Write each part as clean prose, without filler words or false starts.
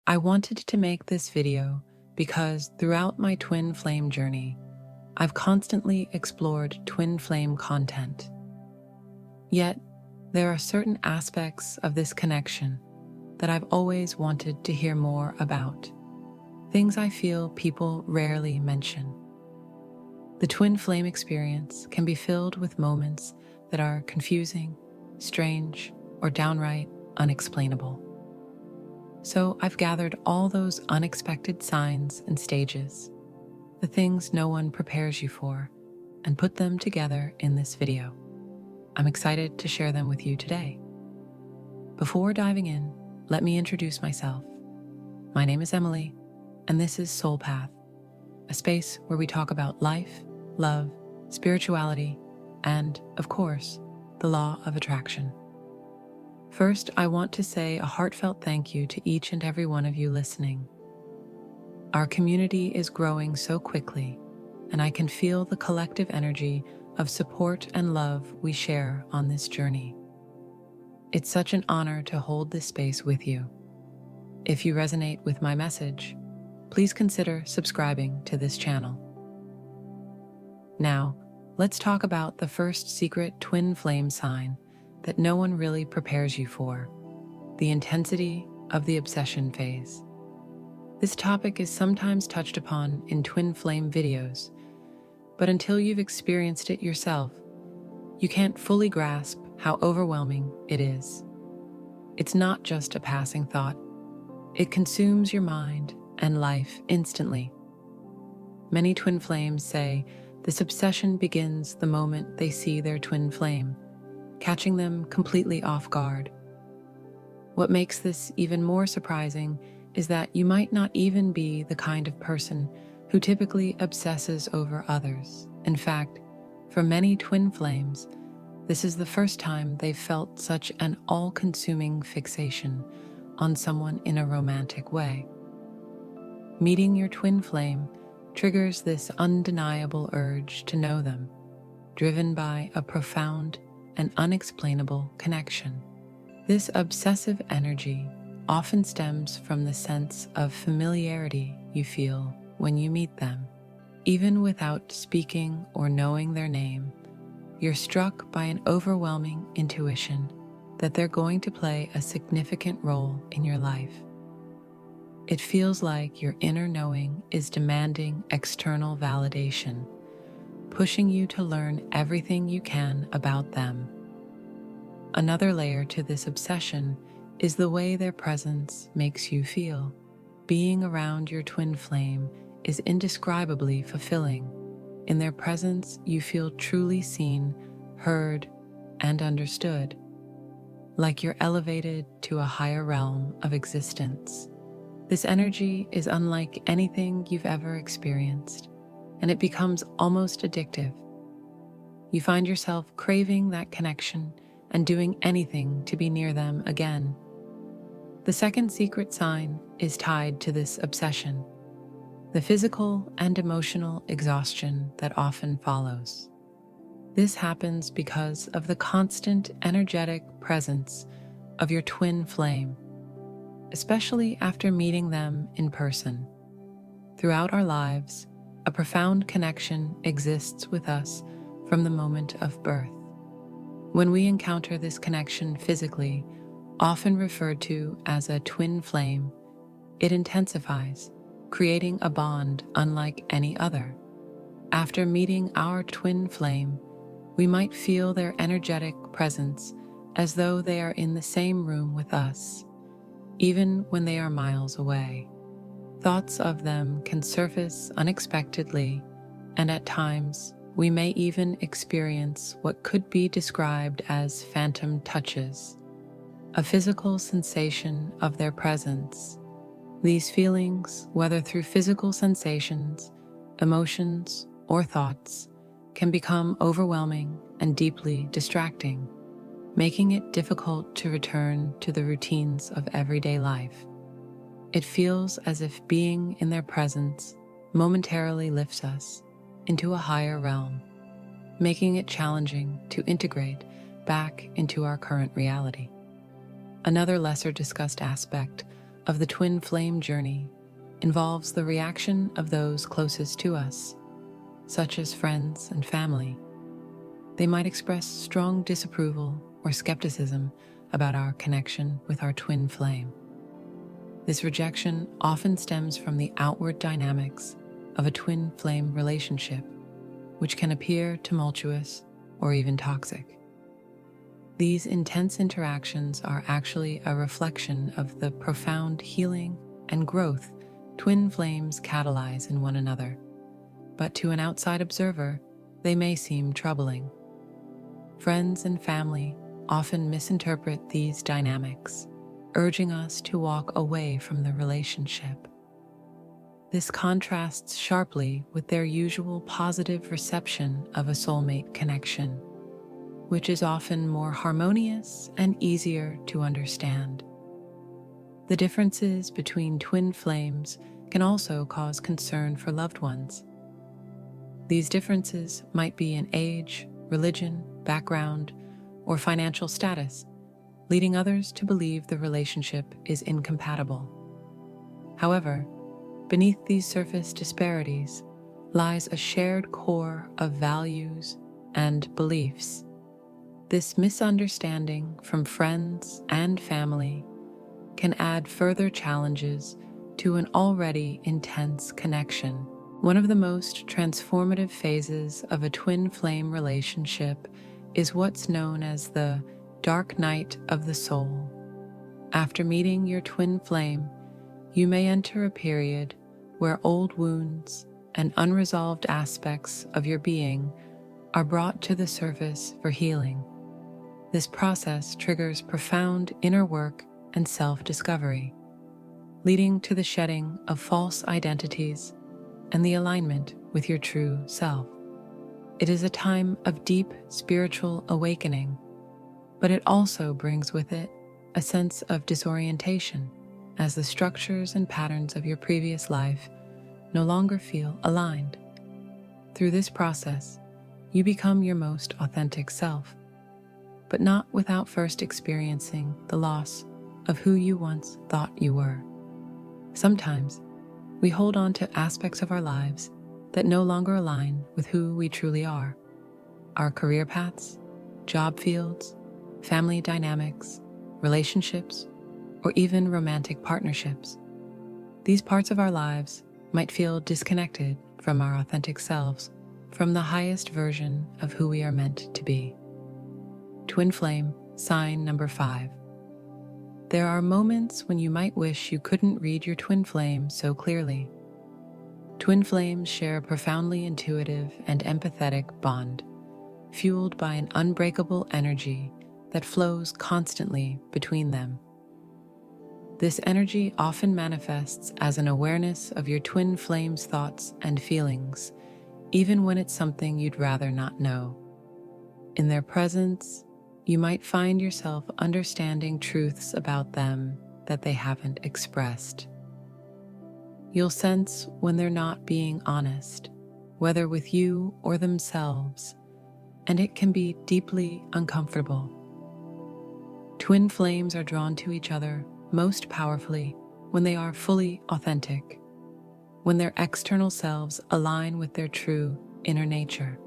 I wanted to make this video because throughout my twin flame journey, I've constantly explored twin flame content. Yet, there are certain aspects of this connection that I've always wanted to hear more about, things I feel people rarely mention. The twin flame experience can be filled with moments that are confusing, strange, or downright unexplainable. So I've gathered all those unexpected signs and stages, the things no one prepares you for, and put them together in this video. I'm excited to share them with you today. Before diving in, let me introduce myself. My name is Emily, and this is Soul Path, a space where we talk about life, love, spirituality, and, of course, the law of attraction. First, I want to say a heartfelt thank you to each and every one of you listening. Our community is growing so quickly, and I can feel the collective energy of support and love we share on this journey. It's such an honor to hold this space with you. If you resonate with my message, please consider subscribing to this channel. Now, let's talk about the first secret twin flame sign that no one really prepares you for: the intensity of the obsession phase. This topic is sometimes touched upon in twin flame videos, but until you've experienced it yourself, you can't fully grasp how overwhelming it is. It's not just a passing thought. It consumes your mind and life instantly. Many twin flames say this obsession begins the moment they see their twin flame, catching them completely off guard. What makes this even more surprising is that you might not even be the kind of person who typically obsesses over others. In fact, for many twin flames, this is the first time they've felt such an all-consuming fixation on someone in a romantic way. Meeting your twin flame triggers this undeniable urge to know them, driven by a profound and unexplainable connection. This obsessive energy often stems from the sense of familiarity you feel when you meet them. Even without speaking or knowing their name, you're struck by an overwhelming intuition that they're going to play a significant role in your life. It feels like your inner knowing is demanding external validation, pushing you to learn everything you can about them. Another layer to this obsession is the way their presence makes you feel. Being around your twin flame is indescribably fulfilling. In their presence, you feel truly seen, heard, and understood, like you're elevated to a higher realm of existence. This energy is unlike anything you've ever experienced, and it becomes almost addictive. You find yourself craving that connection and doing anything to be near them again. The second secret sign is tied to this obsession: the physical and emotional exhaustion that often follows. This happens because of the constant energetic presence of your twin flame, especially after meeting them in person. Throughout our lives, a profound connection exists with us from the moment of birth. When we encounter this connection physically, often referred to as a twin flame, it intensifies, creating a bond unlike any other. After meeting our twin flame, we might feel their energetic presence as though they are in the same room with us, even when they are miles away. Thoughts of them can surface unexpectedly, and at times, we may even experience what could be described as phantom touches, a physical sensation of their presence. These feelings, whether through physical sensations, emotions, or thoughts, can become overwhelming and deeply distracting, making it difficult to return to the routines of everyday life. It feels as if being in their presence momentarily lifts us into a higher realm, making it challenging to integrate back into our current reality. Another lesser discussed aspect of the twin flame journey involves the reaction of those closest to us, such as friends and family. They might express strong disapproval or skepticism about our connection with our twin flame. This rejection often stems from the outward dynamics of a twin flame relationship, which can appear tumultuous or even toxic. These intense interactions are actually a reflection of the profound healing and growth twin flames catalyze in one another, but to an outside observer, they may seem troubling. Friends and family often misinterpret these dynamics, urging us to walk away from the relationship. This contrasts sharply with their usual positive reception of a soulmate connection, which is often more harmonious and easier to understand. The differences between twin flames can also cause concern for loved ones. These differences might be in age, religion, background, or financial status, leading others to believe the relationship is incompatible. However, beneath these surface disparities lies a shared core of values and beliefs. This misunderstanding from friends and family can add further challenges to an already intense connection. One of the most transformative phases of a twin flame relationship is what's known as the dark night of the soul. After meeting your twin flame, you may enter a period where old wounds and unresolved aspects of your being are brought to the surface for healing. This process triggers profound inner work and self-discovery, leading to the shedding of false identities and the alignment with your true self. It is a time of deep spiritual awakening, but it also brings with it a sense of disorientation as the structures and patterns of your previous life no longer feel aligned. Through this process, you become your most authentic self, but not without first experiencing the loss of who you once thought you were. Sometimes, we hold on to aspects of our lives that no longer align with who we truly are. Our career paths, job fields, family dynamics, relationships, or even romantic partnerships. These parts of our lives might feel disconnected from our authentic selves, from the highest version of who we are meant to be. Twin flame, sign number 5. There are moments when you might wish you couldn't read your twin flame so clearly. Twin flames share a profoundly intuitive and empathetic bond, fueled by an unbreakable energy that flows constantly between them. This energy often manifests as an awareness of your twin flame's thoughts and feelings, even when it's something you'd rather not know. In their presence, you might find yourself understanding truths about them that they haven't expressed. You'll sense when they're not being honest, whether with you or themselves, and it can be deeply uncomfortable. Twin flames are drawn to each other most powerfully when they are fully authentic, when their external selves align with their true inner nature.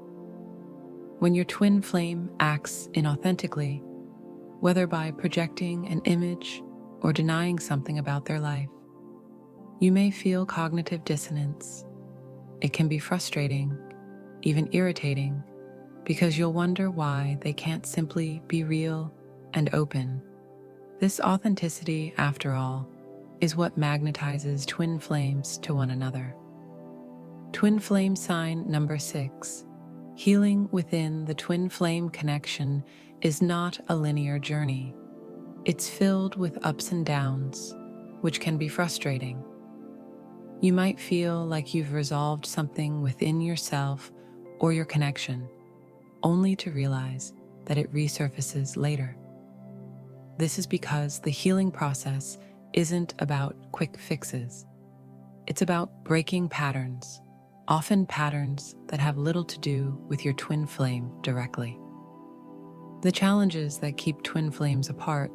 When your twin flame acts inauthentically, whether by projecting an image or denying something about their life, you may feel cognitive dissonance. It can be frustrating, even irritating, because you'll wonder why they can't simply be real and open. This authenticity, after all, is what magnetizes twin flames to one another. Twin flame sign number 6. Healing within the twin flame connection is not a linear journey. It's filled with ups and downs, which can be frustrating. You might feel like you've resolved something within yourself or your connection, only to realize that it resurfaces later. This is because the healing process isn't about quick fixes. It's about breaking patterns, often patterns that have little to do with your twin flame directly. The challenges that keep twin flames apart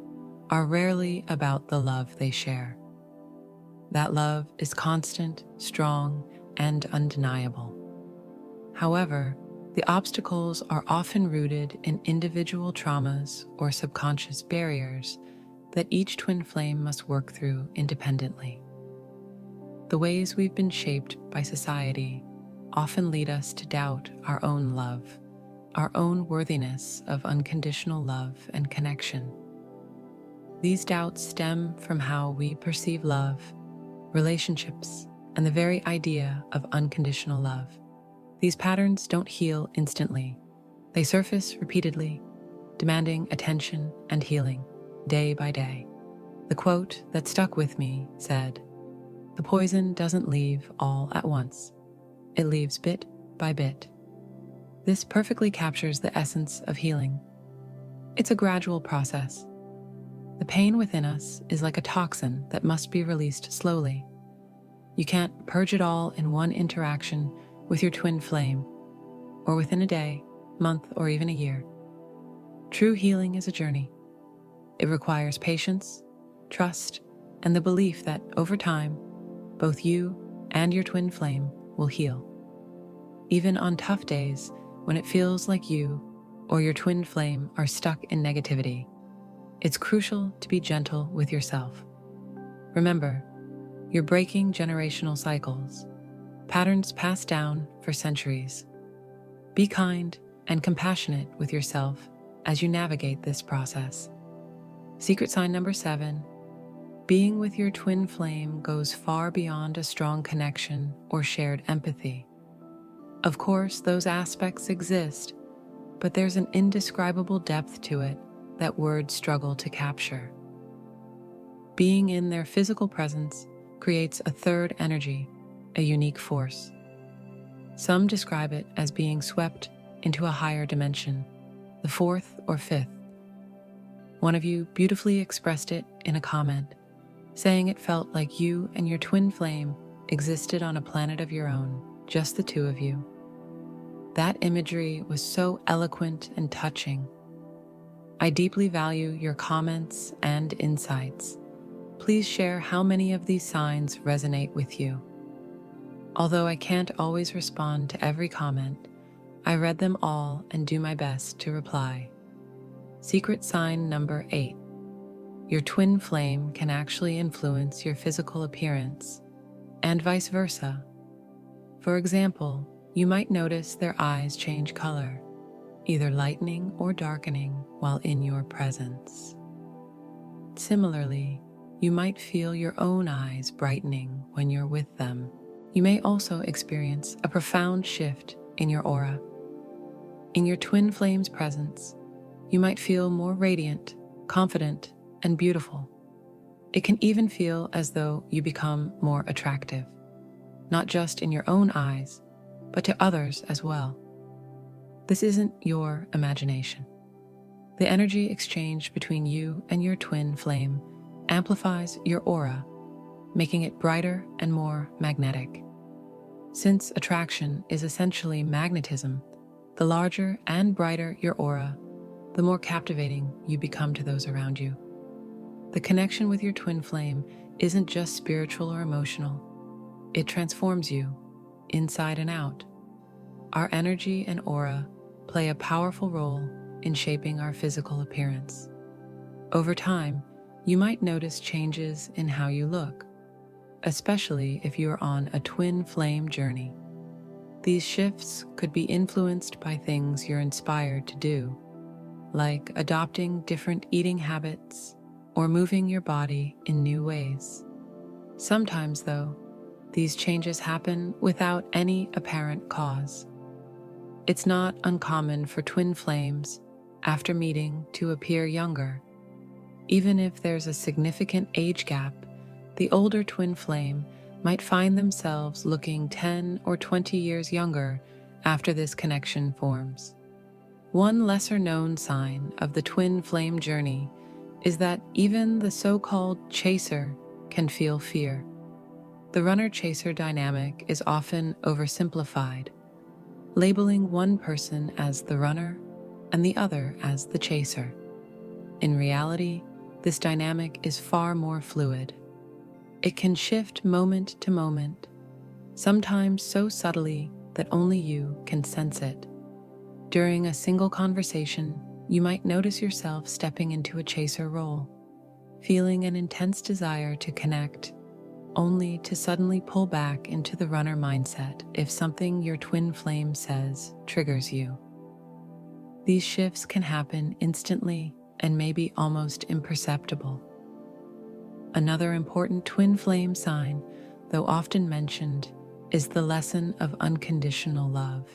are rarely about the love they share. That love is constant, strong, and undeniable. However, the obstacles are often rooted in individual traumas or subconscious barriers that each twin flame must work through independently. The ways we've been shaped by society often lead us to doubt our own love, our own worthiness of unconditional love and connection. These doubts stem from how we perceive love, relationships, and the very idea of unconditional love. These patterns don't heal instantly. They surface repeatedly, demanding attention and healing, day by day. The quote that stuck with me said, "The poison doesn't leave all at once. It leaves bit by bit." This perfectly captures the essence of healing. It's a gradual process. The pain within us is like a toxin that must be released slowly. You can't purge it all in one interaction with your twin flame, or within a day, month, or even a year. True healing is a journey. It requires patience, trust, and the belief that over time, both you and your twin flame will heal. Even on tough days, when it feels like you or your twin flame are stuck in negativity, it's crucial to be gentle with yourself. Remember, you're breaking generational cycles, patterns passed down for centuries. Be kind and compassionate with yourself as you navigate this process. Secret sign number 7, being with your twin flame goes far beyond a strong connection or shared empathy. Of course, those aspects exist, but there's an indescribable depth to it that words struggle to capture. Being in their physical presence creates a third energy, a unique force. Some describe it as being swept into a higher dimension, the fourth or fifth. One of you beautifully expressed it in a comment, saying it felt like you and your twin flame existed on a planet of your own, just the two of you. That imagery was so eloquent and touching. I deeply value your comments and insights. Please share how many of these signs resonate with you. Although I can't always respond to every comment, I read them all and do my best to reply. Secret sign number 8. Your twin flame can actually influence your physical appearance, and vice versa. For example, you might notice their eyes change color, either lightening or darkening while in your presence. Similarly, you might feel your own eyes brightening when you're with them. You may also experience a profound shift in your aura. In your twin flame's presence, you might feel more radiant, confident, and beautiful. It can even feel as though you become more attractive, not just in your own eyes, but to others as well. This isn't your imagination. The energy exchange between you and your twin flame amplifies your aura, making it brighter and more magnetic. Since attraction is essentially magnetism, the larger and brighter your aura, the more captivating you become to those around you. The connection with your twin flame isn't just spiritual or emotional. It transforms you, inside and out. Our energy and aura play a powerful role in shaping our physical appearance. Over time, you might notice changes in how you look, especially if you are on a twin flame journey. These shifts could be influenced by things you're inspired to do, like adopting different eating habits or moving your body in new ways. Sometimes, though, these changes happen without any apparent cause. It's not uncommon for twin flames, after meeting, to appear younger. Even if there's a significant age gap, the older twin flame might find themselves looking 10 or 20 years younger after this connection forms. One lesser-known sign of the twin flame journey is that even the so-called chaser can feel fear. The runner-chaser dynamic is often oversimplified, labeling one person as the runner and the other as the chaser. In reality, this dynamic is far more fluid. It can shift moment to moment, sometimes so subtly that only you can sense it. During a single conversation, you might notice yourself stepping into a chaser role, feeling an intense desire to connect, only to suddenly pull back into the runner mindset if something your twin flame says triggers you. These shifts can happen instantly and may be almost imperceptible. Another important twin flame sign, though often mentioned, is the lesson of unconditional love.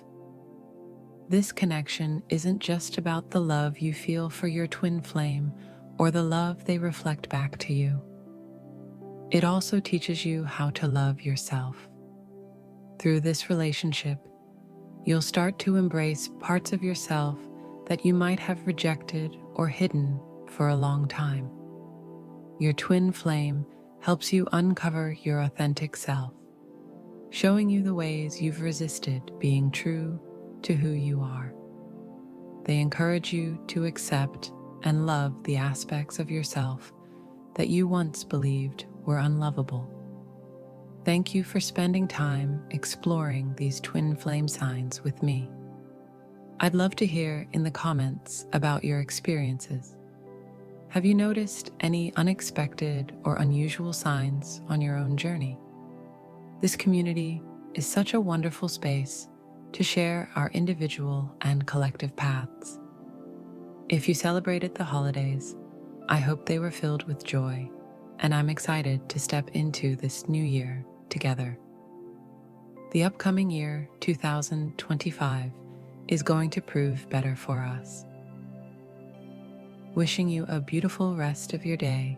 This connection isn't just about the love you feel for your twin flame or the love they reflect back to you. It also teaches you how to love yourself. Through this relationship, you'll start to embrace parts of yourself that you might have rejected or hidden for a long time. Your twin flame helps you uncover your authentic self, showing you the ways you've resisted being true to who you are. They encourage you to accept and love the aspects of yourself that you once believed were unlovable. Thank you for spending time exploring these twin flame signs with me. I'd love to hear in the comments about your experiences. Have you noticed any unexpected or unusual signs on your own journey? This community is such a wonderful space to share our individual and collective paths. If you celebrated the holidays, I hope they were filled with joy, and I'm excited to step into this new year together. The upcoming year, 2025, is going to prove better for us. Wishing you a beautiful rest of your day,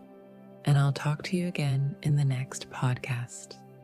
and I'll talk to you again in the next podcast.